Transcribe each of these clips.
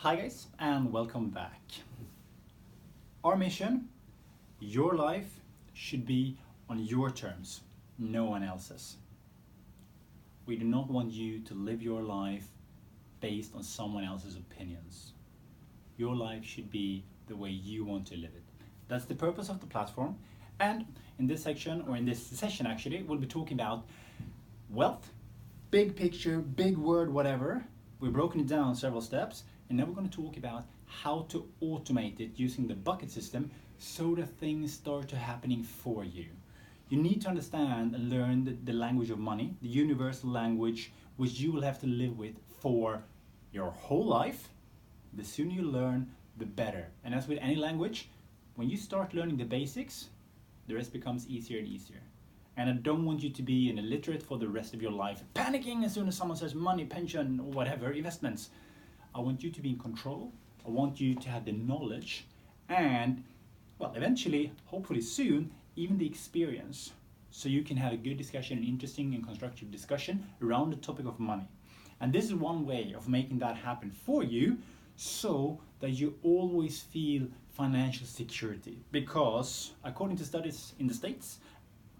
Hi guys, and welcome back. Our mission, your life should be on your terms, no one else's. We do not want you to live your life based on someone else's opinions. Your life should be the way you want to live it. That's the purpose of the platform. And in this section, or in this session actually, we'll be talking about wealth, big picture, big word, whatever. We've broken it down several steps, and now we're going to talk about how to automate it using the bucket system so that things start to happening for you. You need to understand and learn the language of money, the universal language which you will have to live with for your whole life. The sooner you learn, the better. And as with any language, when you start learning the basics, the rest becomes easier and easier. And I don't want you to be an illiterate for the rest of your life, panicking as soon as someone says money, pension, or whatever, investments. I want you to be in control. I want you to have the knowledge and, well, eventually, hopefully soon, even the experience. So you can have a good discussion, an interesting and constructive discussion around the topic of money. And this is one way of making that happen for you so that you always feel financial security. Because according to studies in the States,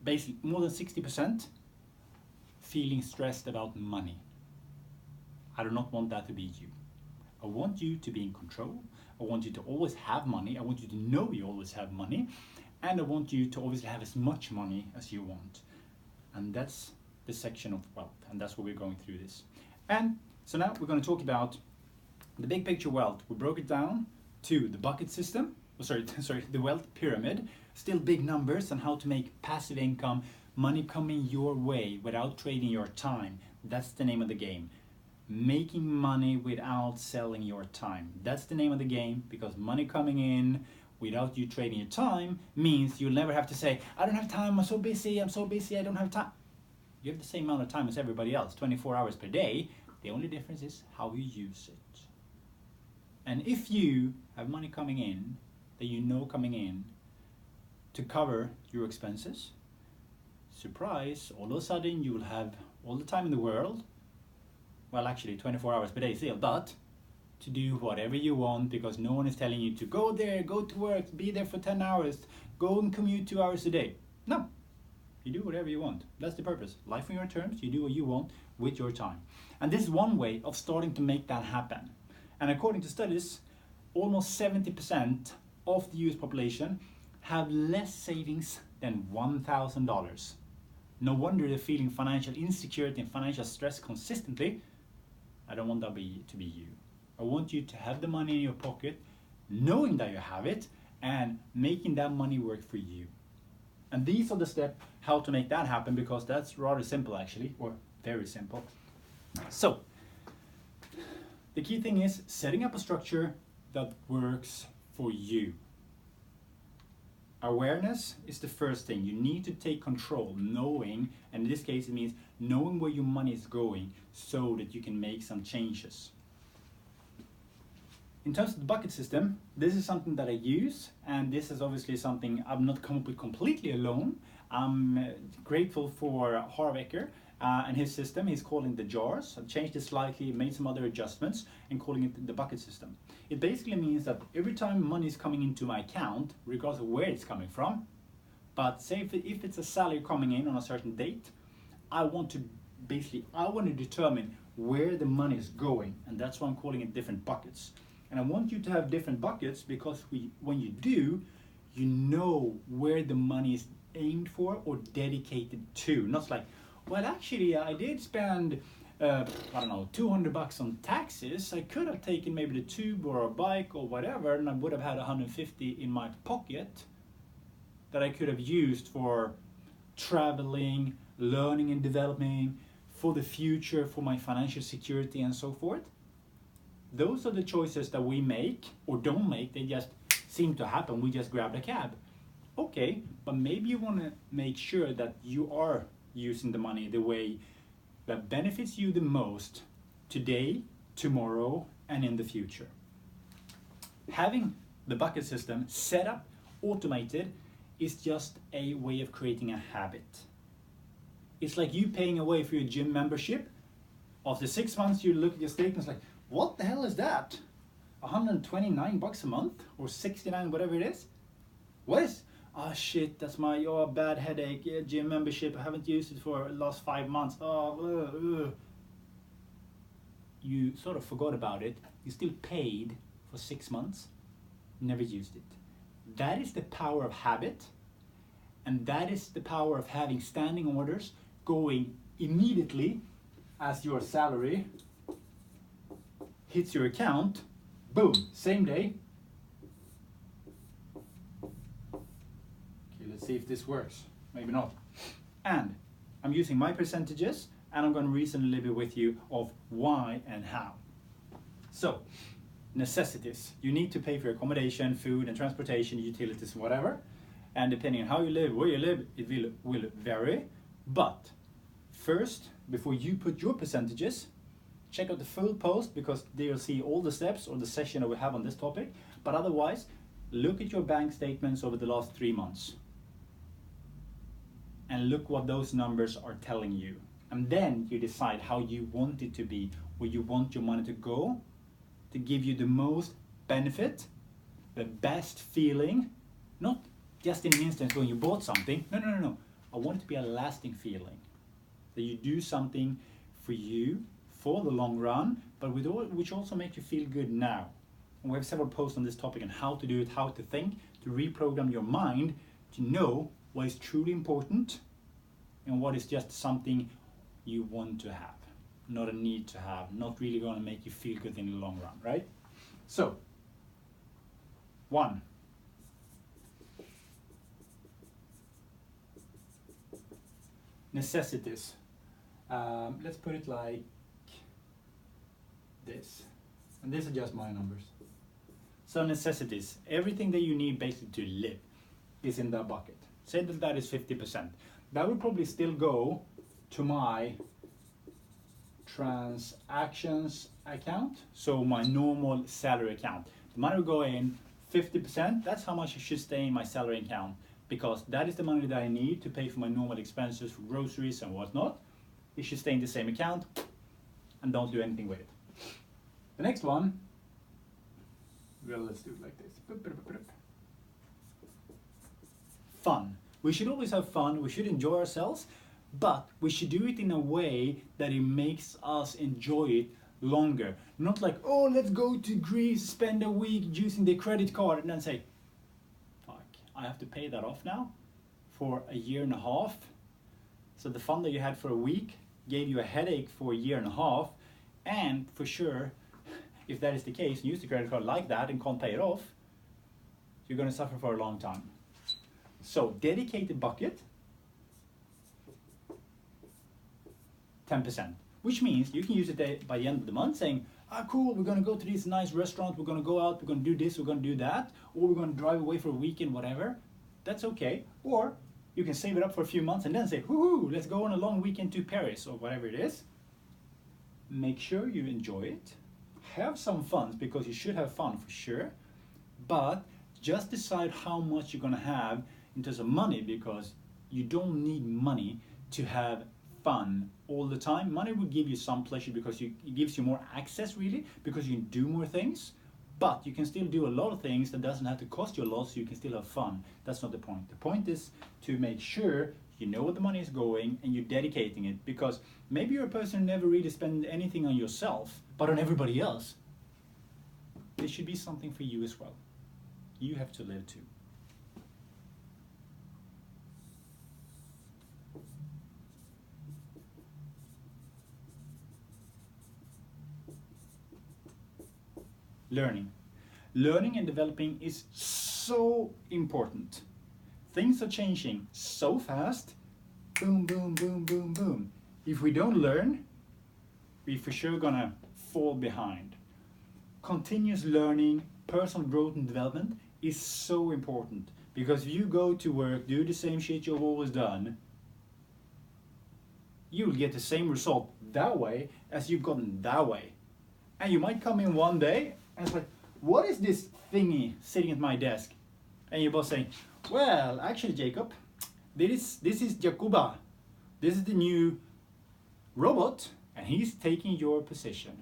basically more than 60% feeling stressed about money. I do not want that to be you. I want you to be in control. I want you to always have money. I want you to know you always have money. And I want you to always have as much money as you want. And that's the section of wealth. And that's what we're going through this. And so now we're going to talk about the big picture wealth. We broke it down to the bucket system. The wealth pyramid. Still big numbers on how to make passive income, money coming your way without trading your time. That's the name of the game. Making money without selling your time. That's the name of the game, because money coming in without you trading your time means you'll never have to say, I don't have time, I'm so busy, I don't have time. You have the same amount of time as everybody else, 24 hours per day. The only difference is how you use it. And if you have money coming in, that you know coming in, to cover your expenses, surprise, all of a sudden you will have all the time in the world, well actually 24 hours per day still, but to do whatever you want, because no one is telling you to go there, go to work, be there for 10 hours, go and commute 2 hours a day. No, you do whatever you want. That's the purpose. Life on your terms, you do what you want with your time. And this is one way of starting to make that happen. And according to studies, almost 70% of the US population have less savings than $1,000. No wonder they're feeling financial insecurity and financial stress consistently. I don't want that to be you. I want you to have the money in your pocket, knowing that you have it, and making that money work for you. And these are the steps how to make that happen, because that's rather simple actually, or very simple. So, the key thing is setting up a structure that works for you. Awareness is the first thing. You need to take control, knowing, and in this case it means knowing where your money is going so that you can make some changes. In terms of the bucket system, this is something that I use, and this is obviously something I've not come up with completely alone. I'm grateful for Harv Eker and his system. He's calling the jars. I've changed it slightly, made some other adjustments, and calling it the bucket system. It basically means that every time money is coming into my account, regardless of where it's coming from, but say if it's a salary coming in on a certain date, I want to determine where the money is going, and that's why I'm calling it different buckets. And I want you to have different buckets because when you do, you know where the money is aimed for or dedicated to. Not like, well, actually, I did spend, $200 on taxes. I could have taken maybe the tube or a bike or whatever, and I would have had 150 in my pocket that I could have used for traveling, learning and developing, for the future, for my financial security and so forth. Those are the choices that we make or don't make. They just seem to happen. We just grab a cab. Okay, but maybe you want to make sure that you are using the money the way that benefits you the most today, tomorrow, and in the future. Having the bucket system set up, automated, is just a way of creating a habit. It's like you paying away for your gym membership. After 6 months, you look at your statements like, what the hell is that? $129 a month or 69, whatever it is. What is? Oh shit, that's my bad headache. Yeah, gym membership. I haven't used it for the last 5 months. You sort of forgot about it. You still paid for 6 months, never used it. That is the power of habit, and that is the power of having standing orders going immediately as your salary hits your account. Boom, same day. Okay, let's see if this works. Maybe not. And I'm using my percentages, and I'm going to reason a little bit with you of why and how. So, necessities. You need to pay for accommodation, food and transportation, utilities, whatever. And depending on how you live, where you live, it will vary. But first, before you put your percentages, check out the full post, because there you'll see all the steps or the session that we have on this topic. But otherwise, look at your bank statements over the last 3 months and look what those numbers are telling you. And then you decide how you want it to be, where you want your money to go, to give you the most benefit, the best feeling, not just in an instance when you bought something. No. I want it to be a lasting feeling, that you do something for you for the long run, but which also makes you feel good now. And we have several posts on this topic on how to do it, how to think, to reprogram your mind to know what is truly important and what is just something you want to have, not a need to have, not really going to make you feel good in the long run, right? So, 1. Necessities. Let's put it like this. And these are just my numbers. So necessities, everything that you need basically to live is in that bucket. Say that that is 50%. That would probably still go to my transactions account, so my normal salary account. The money will go in 50%, that's how much it should stay in my salary account, because that is the money that I need to pay for my normal expenses for groceries and whatnot. It should stay in the same account and don't do anything with it. The next one, well, let's do it like this. Fun. We should always have fun, we should enjoy ourselves, but we should do it in a way that it makes us enjoy it longer. Not like, oh, let's go to Greece, spend a week using the credit card, and then say, fuck, I have to pay that off now for a year and a half. So the fun that you had for a week gave you a headache for a year and a half, and for sure, if that is the case, use the credit card like that and can't pay it off, you're going to suffer for a long time. So dedicated bucket, 10%, which means you can use it by the end of the month saying, cool, we're going to go to this nice restaurant, we're going to go out, we're going to do this, we're going to do that, or we're going to drive away for a weekend, whatever. That's okay. Or you can save it up for a few months and then say, woohoo, let's go on a long weekend to Paris or whatever it is. Make sure you enjoy it. Have some fun, because you should have fun for sure, but just decide how much you're going to have in terms of money, because you don't need money to have fun all the time. Money will give you some pleasure because it gives you more access, really, because you can do more things, but you can still do a lot of things that doesn't have to cost you a lot, so you can still have fun. That's not the point. The point is to make sure you know where the money is going and you're dedicating it, because maybe you're a person who never really spend anything on yourself, but on everybody else. There should be something for you as well. You have to live too. Learning. Learning and developing is so important. Things are changing so fast. Boom, boom, boom, boom, boom. If we don't learn, we're for sure gonna fall behind. Continuous learning, personal growth and development is so important, because if you go to work, do the same shit you've always done, you'll get the same result that way as you've gotten that way. And you might come in one day and it's like, what is this thingy sitting at my desk? And your boss saying, well, actually, Jacob, this is Jakuba. This is the new robot, and he's taking your position.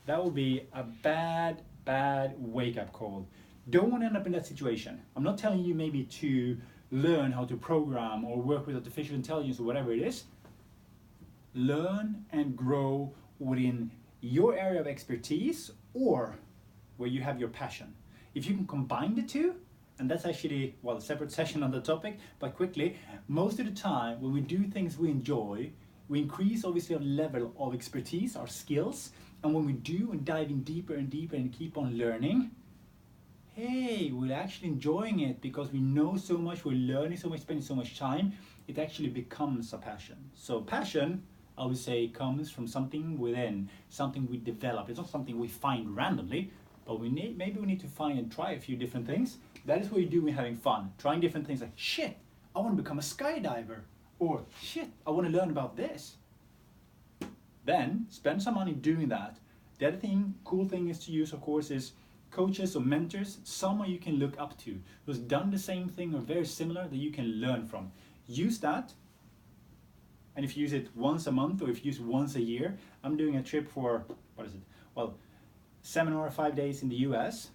That would be a bad, bad wake-up call. Don't want to end up in that situation. I'm not telling you maybe to learn how to program or work with artificial intelligence or whatever it is. Learn and grow within your area of expertise or where you have your passion. If you can combine the two, and that's actually, well, a separate session on the topic, but quickly, most of the time when we do things we enjoy, we increase obviously our level of expertise, our skills, and when we do and dive in deeper and deeper and keep on learning, hey, we're actually enjoying it because we know so much, we're learning so much, spending so much time, it actually becomes a passion. So passion, I would say, comes from something within, something we develop. It's not something we find randomly, but maybe we need to find and try a few different things. That is what you do when having fun, trying different things like, shit, I want to become a skydiver, or shit, I want to learn about this. Then spend some money doing that. The other cool thing is to use, of course, is coaches or mentors, someone you can look up to, who's done the same thing or very similar that you can learn from. Use that, and if you use it once a month or if you use it once a year, I'm doing a trip for, what is it? Well, seminar 5 days in the US.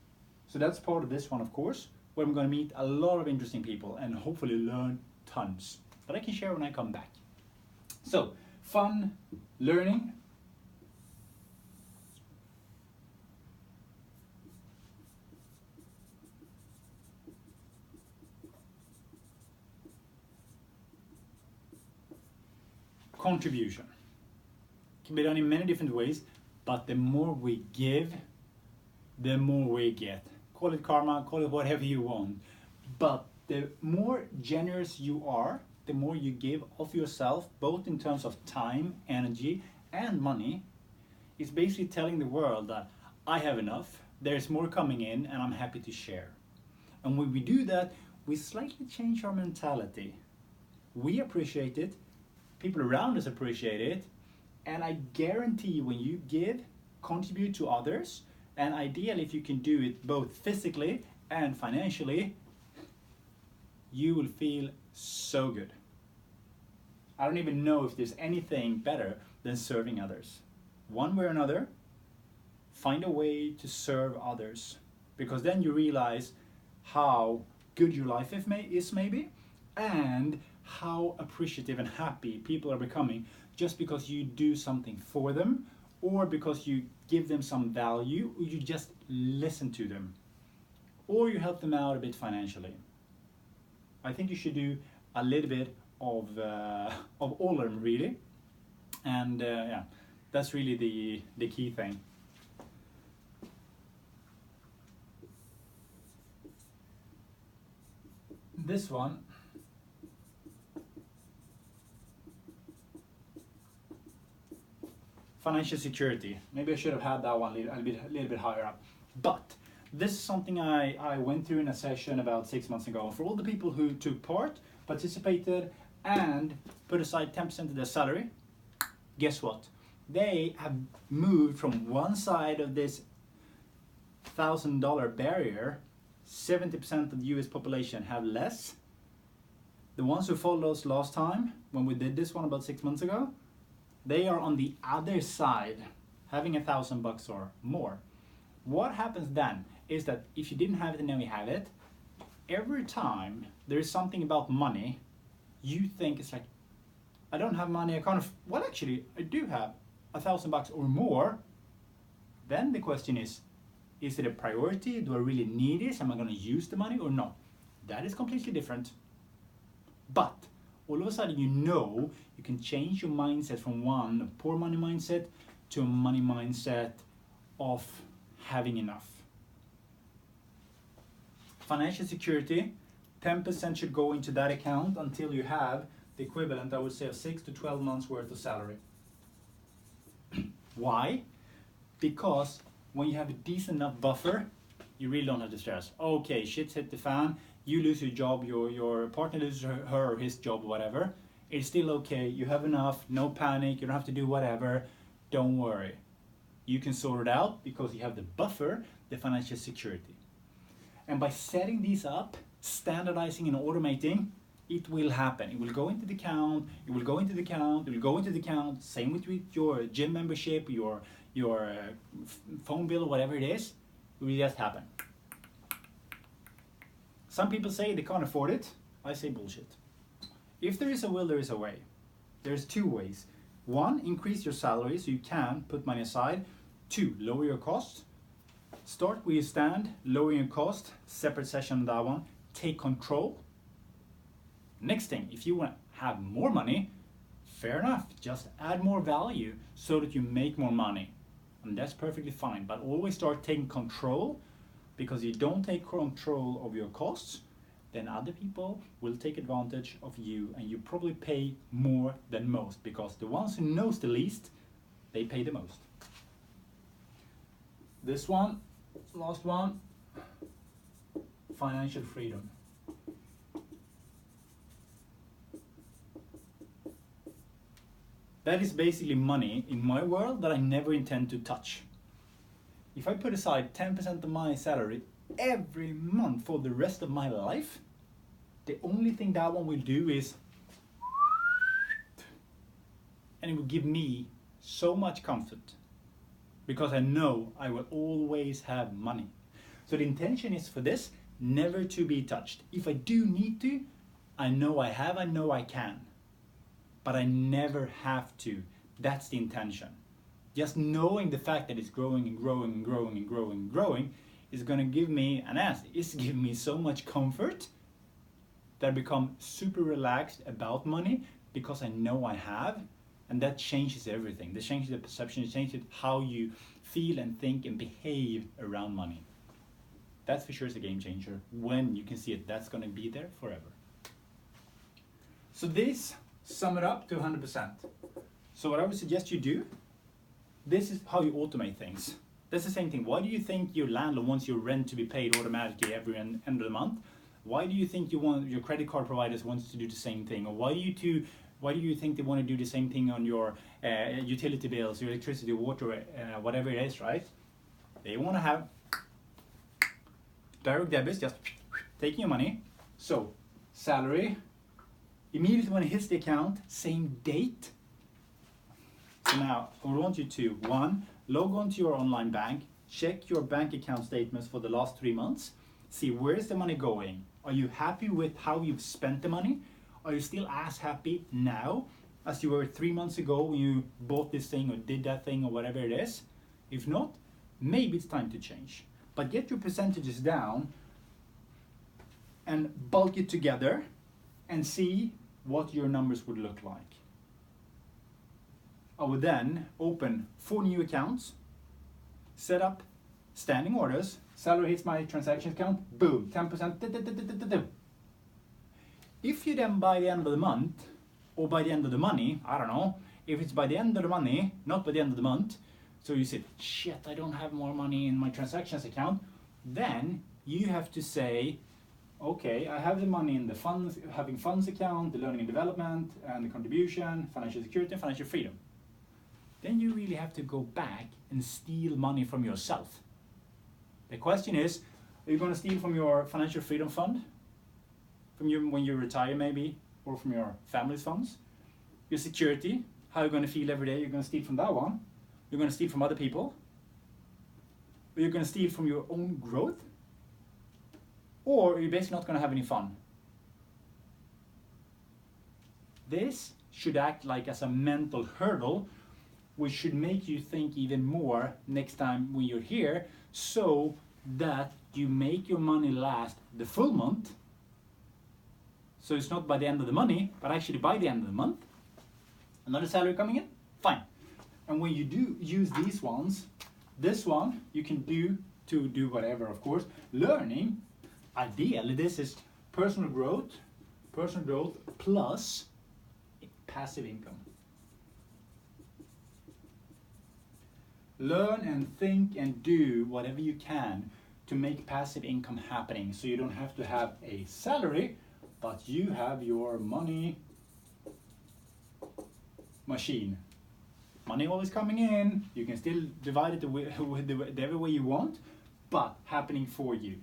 So that's part of this one, of course, where I'm going to meet a lot of interesting people and hopefully learn tons that I can share when I come back. So, fun, learning. Contribution. Can be done in many different ways, but the more we give, the more we get. Call it karma, call it whatever you want. But the more generous you are, the more you give of yourself, both in terms of time, energy, and money. It's basically telling the world that I have enough, there's more coming in, and I'm happy to share. And when we do that, we slightly change our mentality. We appreciate it, people around us appreciate it, and I guarantee when you give, contribute to others, and ideally if you can do it both physically and financially, you will feel so good. I don't even know if there's anything better than serving others. One way or another, find a way to serve others, because then you realize how good your life is maybe, and how appreciative and happy people are becoming just because you do something for them, or because you give them some value, or you just listen to them, or you help them out a bit financially. I think you should do a little bit of all of them, really, and yeah, that's really the key thing. This one, financial security. Maybe I should have had that one a little bit higher up. But this is something I went through in a session about 6 months ago. For all the people who took part, participated, and put aside 10% of their salary, guess what? They have moved from one side of this $1,000 barrier. 70% of the US population have less. The ones who followed us last time, when we did this one about 6 months ago, they are on the other side, having $1,000 or more. What happens then is that if you didn't have it and now you have it, every time there is something about money, you think it's like, I don't have money, I can't, well actually, I do have $1,000 or more. Then the question is it a priority? Do I really need this? Am I going to use the money or not? That is completely different. But all of a sudden you can change your mindset from one poor money mindset to a money mindset of having enough. Financial security, 10% should go into that account until you have the equivalent, I would say, of 6 to 12 months worth of salary. Why? Because when you have a decent enough buffer, you really don't have to stress. Okay, shit's hit the fan, you lose your job, your partner loses her or his job, whatever. It's still okay, you have enough, no panic, you don't have to do whatever, don't worry. You can sort it out because you have the buffer, the financial security. And by setting these up, standardizing and automating, It will happen. It will go into the account. It will go into the account. It will go into the account. Same with your gym membership, your phone bill, whatever it is. It will just happen. Some people say they can't afford it. I say bullshit. If there is a will, there is a way. There's two ways. One, increase your salary so you can put money aside. Two, lower your costs. Start where you stand, lower your cost. Separate session on that one. Take control. Next thing, if you want to have more money, fair enough, just add more value so that you make more money. And that's perfectly fine, but always start taking control, because you don't take control of your costs, then other people will take advantage of you, and you probably pay more than most, because the ones who knows the least, they pay the most. This one, last one, financial freedom. That is basically money in my world that I never intend to touch. If I put aside 10% of my salary every month for the rest of my life, the only thing that one will do is, and it will give me so much comfort, because I know I will always have money. So the intention is for this never to be touched. If I do need to, I know I have, I know I can. But I never have to. That's the intention. Just knowing the fact that it's growing and growing and growing and growing and growing is going to give me, and is giving me so much comfort that I become super relaxed about money, because I know I have, and that changes everything. That changes the perception, it changes how you feel and think and behave around money. That's for sure is a game changer. When you can see it, that's going to be there forever. So this sum it up to 100%. So what I would suggest you do, this is how you automate things. That's the same thing. Why do you think your landlord wants your rent to be paid automatically every end of the month? Why do you think your credit card providers wants to do the same thing? Or why do you think they want to do the same thing on your utility bills, your electricity, water, whatever it is, right? They want to have direct debits, just taking your money. So salary, immediately when it hits the account, same date. So now, I want you to, one, log on to your online bank, check your bank account statements for the last 3 months, see where is the money going. Are you happy with how you've spent the money? Are you still as happy now as you were 3 months ago when you bought this thing or did that thing or whatever it is? If not, maybe it's time to change. But get your percentages down and bulk it together and see what your numbers would look like. I would then open 4 new accounts, set up standing orders, salary hits my transaction account, boom, 10%. If you then by the end of the month, or by the end of the money, I don't know, if it's by the end of the money, not by the end of the month, so you said, shit, I don't have more money in my transactions account, then you have to say, okay, I have the money in the funds, having funds account, the learning and development, and the contribution, financial security, and financial freedom. Then you really have to go back and steal money from yourself. The question is, are you going to steal from your financial freedom fund? From your, when you retire maybe, or from your family's funds? Your security, how you're going to feel every day, you're going to steal from that one. You're going to steal from other people. Or you're going to steal from your own growth. Or you're basically not going to have any fun. This should act like as a mental hurdle, which should make you think even more next time when you're here, so that you make your money last the full month. So it's not by the end of the money, but actually by the end of the month. Another salary coming in? Fine. And when you do use these ones, this one you can do to do whatever, of course. Learning, ideally this is personal growth plus passive income. Learn and think and do whatever you can to make passive income happening, so you don't have to have a salary, but you have your money machine. Money always coming in, you can still divide it with every way you want, but happening for you.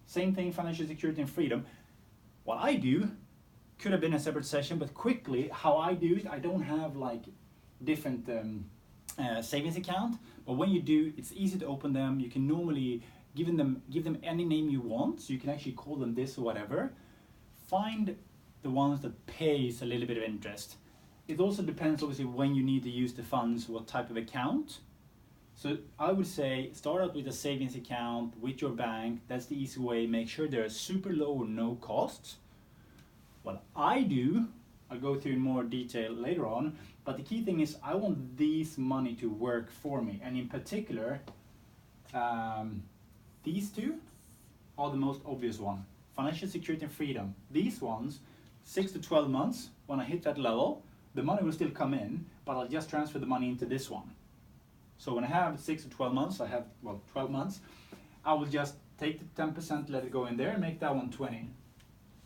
Same thing, financial security and freedom. What I do could have been a separate session, but quickly, how I do it, I don't have like different savings account, but when you do, it's easy to open them. You can normally give them any name you want, so you can actually call them this or whatever. Find the ones that pays a little bit of interest. It also depends obviously when you need to use the funds, what type of account. So I would say start out with a savings account with your bank. That's the easy way. Make sure they're super low or no costs. What I do, I'll go through in more detail later on, but the key thing is I want these money to work for me. And in particular, these two are the most obvious one. Financial security and freedom. These ones, 6 to 12 months, when I hit that level, the money will still come in, but I'll just transfer the money into this one. So when I have 6 to 12 months, I have, 12 months, I will just take the 10%, let it go in there, and make that one 20.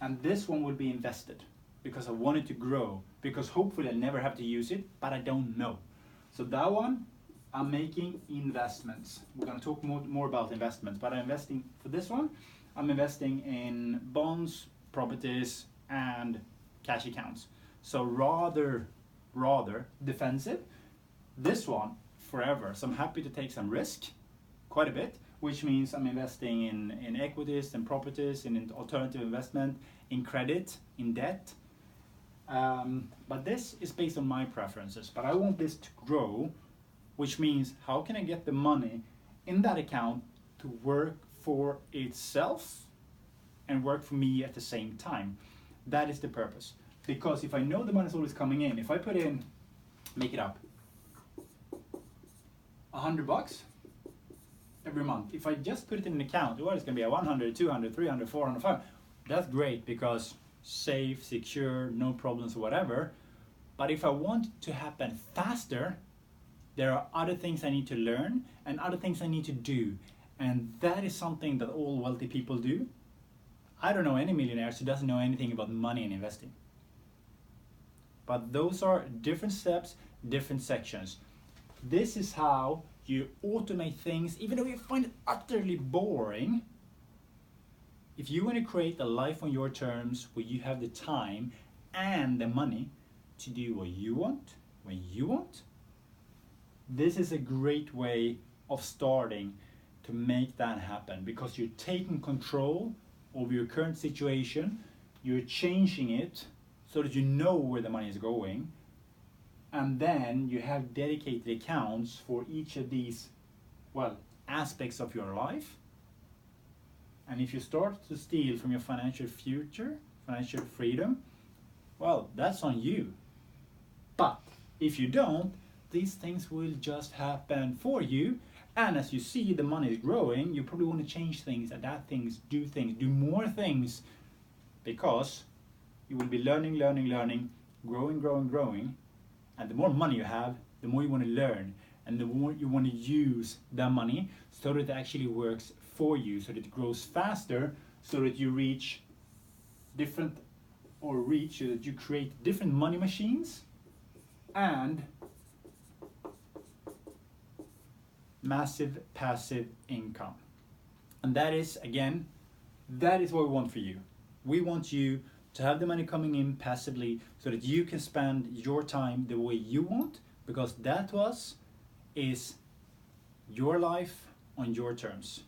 And this one will be invested because I want it to grow, because hopefully I'll never have to use it, but I don't know. So that one, I'm making investments. We're going to talk more about investments, but I'm investing for this one. I'm investing in bonds, properties, and cash accounts. So rather defensive. This one, forever. So I'm happy to take some risk, quite a bit, which means I'm investing in equities and properties, in alternative investment, in credit, in debt. But this is based on my preferences, but I want this to grow, which means how can I get the money in that account to work for itself and work for me at the same time. That is the purpose. Because if I know the money is always coming in, if I put in, make it up, $100 every month. If I just put it in an account, well, it's going to be a 100, 200, 300, 400, 500. That's great because safe, secure, no problems, whatever. But if I want it to happen faster, there are other things I need to learn and other things I need to do. And that is something that all wealthy people do. I don't know any millionaires who doesn't know anything about money and investing. But those are different steps, different sections. This is how you automate things, even though you find it utterly boring. If you want to create a life on your terms where you have the time and the money to do what you want, when you want, this is a great way of starting to make that happen, because you're taking control over your current situation, you're changing it so that you know where the money is going, and then you have dedicated accounts for each of these, aspects of your life. And if you start to steal from your financial future, financial freedom, that's on you. But if you don't, these things will just happen for you. And as you see the money is growing, you probably want to change things, adapt things, do more things, because you will be learning, growing. And the more money you have, the more you want to learn, and the more you want to use that money so that it actually works for you, so that it grows faster, so that you so that you create different money machines and massive passive income. And that is what we want for you. We want you to have the money coming in passively so that you can spend your time the way you want, because that to us is your life on your terms.